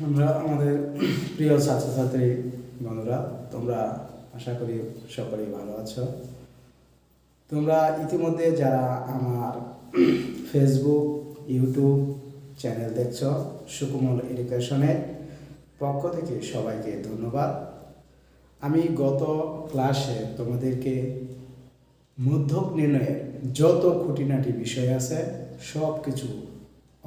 আমরা আমাদের প্রিয় ছাত্রছাত্রী বন্ধুরা, তোমরা আশা করি সকলেই ভালো আছো। তোমরা ইতিমধ্যে যারা আমার ফেসবুক, ইউটিউব চ্যানেল দেখছো, সুকুমল এডুকেশনের পক্ষ থেকে সবাইকে ধন্যবাদ। আমি গত ক্লাসে তোমাদেরকে মধ্যক নির্ণয়ের যত খুঁটিনাটি বিষয় আছে সব কিছু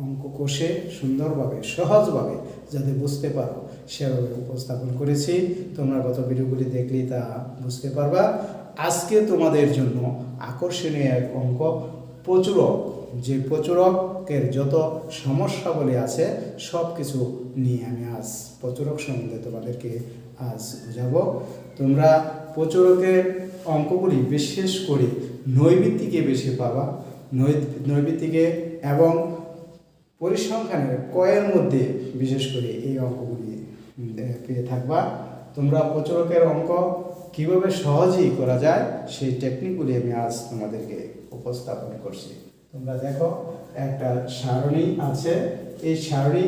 অঙ্ক কষে সুন্দরভাবে সহজভাবে যাতে বুঝতে পারো সেভাবে উপস্থাপন করেছি। তোমরা গত ভিডিওগুলি দেখলেই তা বুঝতে পারবা। আজকে তোমাদের জন্য আকর্ষণীয় এক অঙ্ক, প্রচুরক। যে প্রচুরকের যত সমস্যাবলী আছে সব কিছু নিয়ে আমি আজ প্রচুরক সম্বন্ধে তোমাদেরকে আজ বুঝাবো। তোমরা প্রচুরকের অঙ্কগুলি বিশেষ করে নৈমিত্তিকে বেশি পাবা, নৈমিত্তিকে এবং পরিসংখ্যানের কয়ের মধ্যে বিশেষ করে এই অঙ্কগুলি পেয়ে থাকবা। তোমরা প্রচুরকের অঙ্ক কিভাবে সহজেই করা যায় সেই টেকনিকগুলি আমি আজ তোমাদেরকে উপস্থাপন করছি। তোমরা দেখো, একটা সারণী আছে, এই সারণী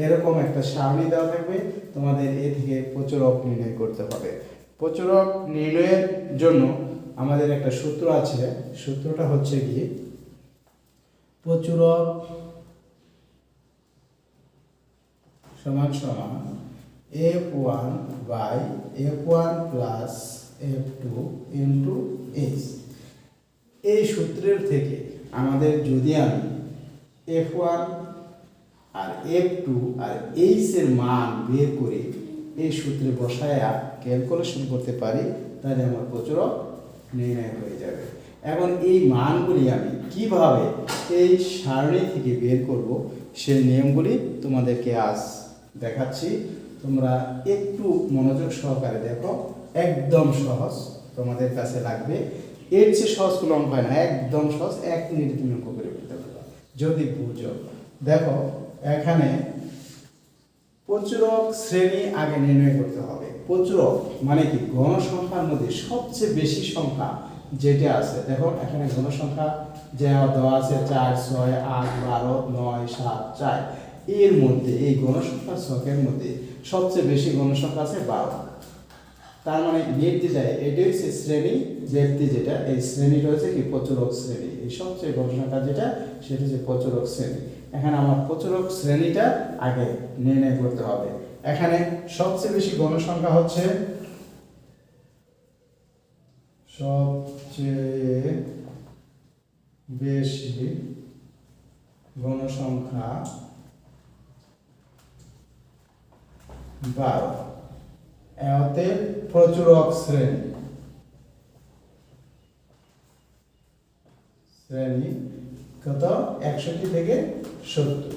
এরকম একটা সারণী দেওয়া থাকবে, তোমাদের এ থেকে প্রচুরক নির্ণয় করতে হবে। প্রচুরক নির্ণয়ের জন্য আমাদের একটা সূত্র আছে, সূত্রটা হচ্ছে কি, প্রচুরক সমান সমান f1 by f1 plus f2 into h। এই সূত্রের থেকে আমাদের যদি আমি f1 আর f2 আর h এর মান বের করে এই সূত্রে বসায়া ক্যালকুলেশন করতে পারি, তাহলে আমার প্রচুরক নির্ণয় হয়ে যাবে। এখন এই মানগুলি আমি কিভাবে এই সারণী থেকে বের করব সেই নিয়মগুলি তোমাদেরকে আজ দেখাচ্ছি। তোমরা একটু মনোযোগ সহকারে দেখো, একদম সহজ তোমাদের কাছে লাগবে। এর চেয়ে সহজ কোনো অঙ্ক হয় না, একদম সহজ, 1 মিনিটে তুমি অঙ্ক করে ফেলতে পারবে যদি বুঝো। দেখো, এখানে প্রচুরক শ্রেণী আগে নির্ণয় করতে হবে। প্রচুরক মানে কি, গণসংখ্যার মধ্যে সবচেয়ে বেশি সংখ্যা যেটা আছে। দেখো এখানে গণসংখ্যা যা দেওয়া আছে 4, 6, 8, 12, 9, 7, 4, এর মধ্যে এই গণসংখ্যার ছকের মধ্যে সবচেয়ে বেশি গণসংখ্যা আছে 12। তার মানে নির্দিষ্ট এটাই হচ্ছে শ্রেণী ব্যক্তি, যেটা এই শ্রেণীটা হচ্ছে কি প্রচুরক শ্রেণী। এই সবচেয়ে গণসংখ্যা যেটা সেটা হচ্ছে প্রচুরক শ্রেণী। এখানে আমার প্রচুরক শ্রেণীটা আগে নির্ণয় করতে হবে। এখানে সবচেয়ে বেশি গণসংখ্যা হচ্ছে, সবচেয়ে বেশি গণসংখ্যা 12, এতে প্রচুরক শ্রেণী কত, 61 থেকে 70।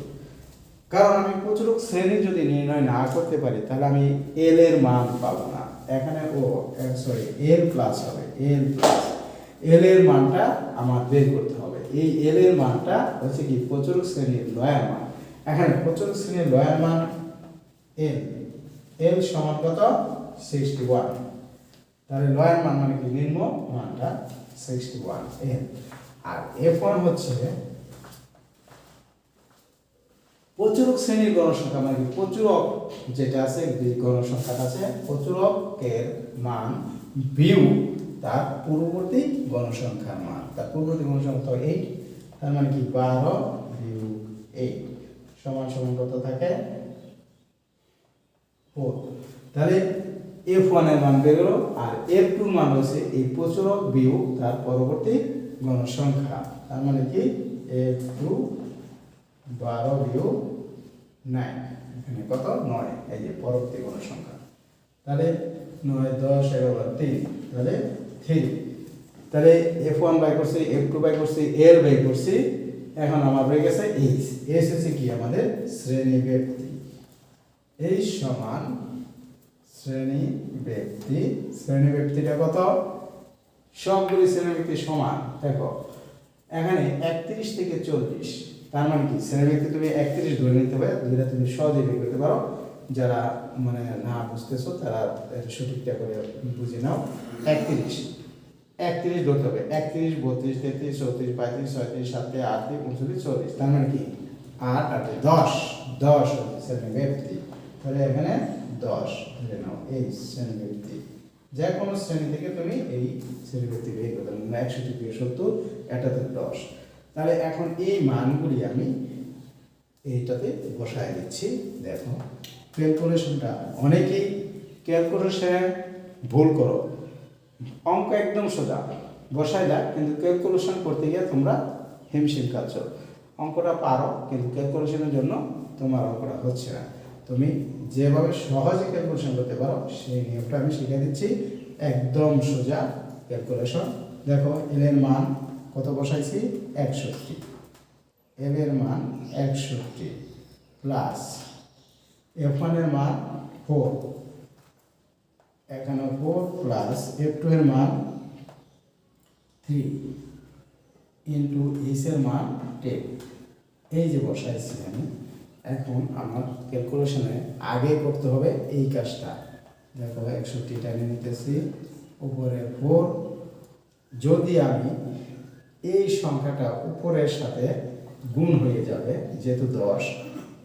কারণ আমি প্রচুরক শ্রেণী যদি নির্ণয় না করতে পারি তাহলে আমি এল এর মান পাবো না। এখানে এল প্লাস হবে, এল এর মানটা আমার বের করতে হবে। এই এল এর মানটা হচ্ছে কি প্রচুরক শ্রেণীর লয়ের মান। এখানে প্রচুরক শ্রেণীর লয়ের মান এল সমান কত, 61। তাহলে লয়ের মান মানে কি নিম্ন মানটা 61 এল। আর f1 হচ্ছে প্রচুরক শ্রেণীর গণসংখ্যা, মানে কি প্রচুরক যেটা আছে, যে গণসংখ্যাটা আছে প্রচুরকের মান বিউ তার পূর্ববর্তী গণসংখ্যার মান। তার পূর্ববর্তী গণসংখ্যা 8, তার মানে কি 12 বিয়োগ 8 সমান সমান কত থাকে, 4। তাহলে f1 এর মান বের হলো, আর f2 এর মান হচ্ছে এই প্রচুরক বিয়োগ তার পরবর্তী গণসংখ্যা। তার মানে কি f2 12 বিয়োগ 9, এখানে কত 9, এই যে পরবর্তী গণসংখ্যা। তাহলে 9, 10, 11, 3, তাহলে 3। তাহলে f1 বাই করছি, f2 বাই করছি, l বাই করছি। এখন আমার হয়ে গেছে h হচ্ছে কি আমাদের শ্রেণী ব্যক্তি। h সমান শ্রেণী ব্যক্তি। শ্রেণী ব্যক্তিটা কত, সবগুলি শ্রেণী ব্যক্তি সমান। দেখো এখানে 31 থেকে 40, তার মানে কি শ্রেণী ব্যক্তি তুমি 31 ধরে নিতে হবে, দুইটা তুমি সহজে বের করতে পারো। যারা মানে না বুঝতেছো তারা সঠিকটা করে বুঝে নাও। 31 ধরতে হবে, 31, 32, 33, 34, 35, 36, 37, 38, 39, 40। তার মানে কি 8 আর 10 হচ্ছে শ্রেণী ব্যক্তি। তাহলে এখানে 10 ধরে নাও। এই শ্রেণীবৃত্তি যে কোনো শ্রেণী থেকে তুমি এই শ্রেণীবৃত্তি বের করতে পারো, 61 এটাতে 10। তাহলে এখন এই মানগুলি আমি এইটাতে বসায় দিচ্ছি। দেখো ক্যালকুলেশনটা, অনেকেই ক্যালকুলেশনে ভুল করো, অঙ্ক একদম সোজা বসায় দাও, কিন্তু ক্যালকুলেশন করতে গিয়ে তোমরা হিমশিম খাচ্ছ। অঙ্কটা পারো কিন্তু ক্যালকুলেশনের জন্য তোমার অঙ্কটা হচ্ছে না। তুমি যেভাবে সহজে ক্যালকুলেশন করতে পারো সেই নিয়মটা আমি শিখিয়ে দিচ্ছি, একদম সোজা ক্যালকুলেশন। দেখো এল এর মান কত বসাইছি, 61। এল এর মান 61 প্লাস F1 এর মান 4, এখানে 4 প্লাস F2 এর মান 3 ইন্টু এইচ এর মান 10। এই যে বসাইছি আমি। এখন আমার ক্যালকুলেশনে আগে করতে হবে এই কাজটা। দেখো 61 টাইমে নিতেছি, উপরে 4। যদি আমি এই সংখ্যাটা উপরের সাথে গুণ হয়ে যাবে, যেহেতু 10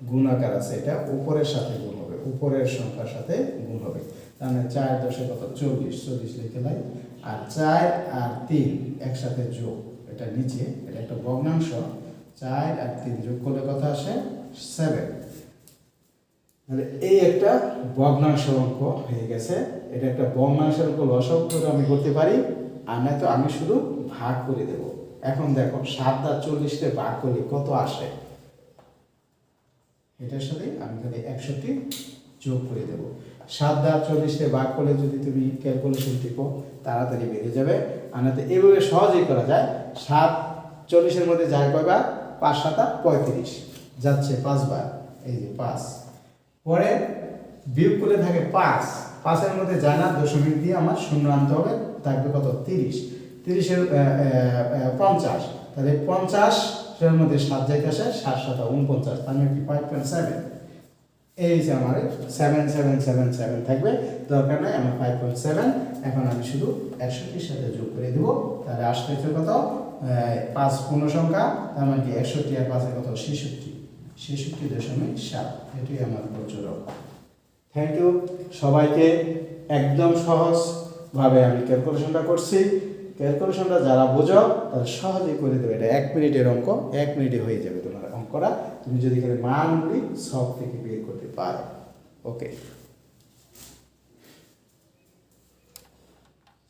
গুণ আকার আছে, এটা উপরের সাথে গুণ হবে, উপরের সংখ্যার সাথে গুণ হবে। তাহলে 4 10 কত, 40 লিখে লাই। আর 4 আর 3 একসাথে যোগ, এটা নিচে, এটা একটা ভগ্নাংশ। 4 আর 3 যোগ করলে কত আসে, 7। তাহলে এই একটা ভগ্নাংশ অঙ্ক হয়ে গেছে। এটা একটা ভগ্নাংশের অঙ্ক, লসাগু করে আমি করতে পারি, আর নয়তো আমি শুধু ভাগ করে দেব। এখন দেখো 7 দ্বারা 40 তে ভাগ করলে কত আসে, এটার সাথে আমি খালি 61 যোগ করে দেব। 7 দ্বারা 40 তে ভাগ করলে যদি তুমি ক্যালকুলেশন টিপো তাড়াতাড়ি বেরিয়ে যাবে। আর নয়তো এইভাবে সহজেই করা যায়। 7 40 এর মধ্যে যায় কয়বার, 5 7 35 যাচ্ছে 5 বার, এই যে 5। পরে বিয়োগ করলে থাকে 5, 5 এর মধ্যে যায় না, দশমিক দিয়ে আমার শূন্য আনতে হবে, থাকবে কত, 30। 30 এর 50, তাহলে 50 এর মধ্যে 7 যাইতেছে, 7 7 49, তার মানে কি 5.7। এই যে আমার 7 7 7 7 থাকবে, দরকার নাই আমার 5.7। এখন আমি শুধু 61 এর সাথে যোগ করে দেব, তাহলে আসতেছে কত, 5 পূর্ণ সংখ্যা, তার মানে কি 61 আর 5 এর কত, 66.7। এটাই আমার প্রচুরক। থ্যাংক ইউ সবাইকে। একদম সহজভাবে আমি ক্যালকুলেশনটা করছি। ক্যালকুলেশনটা যারা বোঝো তারা সহজেই করে দেবে। এটা 1 মিনিটের অঙ্ক, 1 মিনিটে হয়ে যাবে তোমার অঙ্কটা, তুমি যদি এখানে মানগুলি সব থেকে বের করতে পারো। ওকে।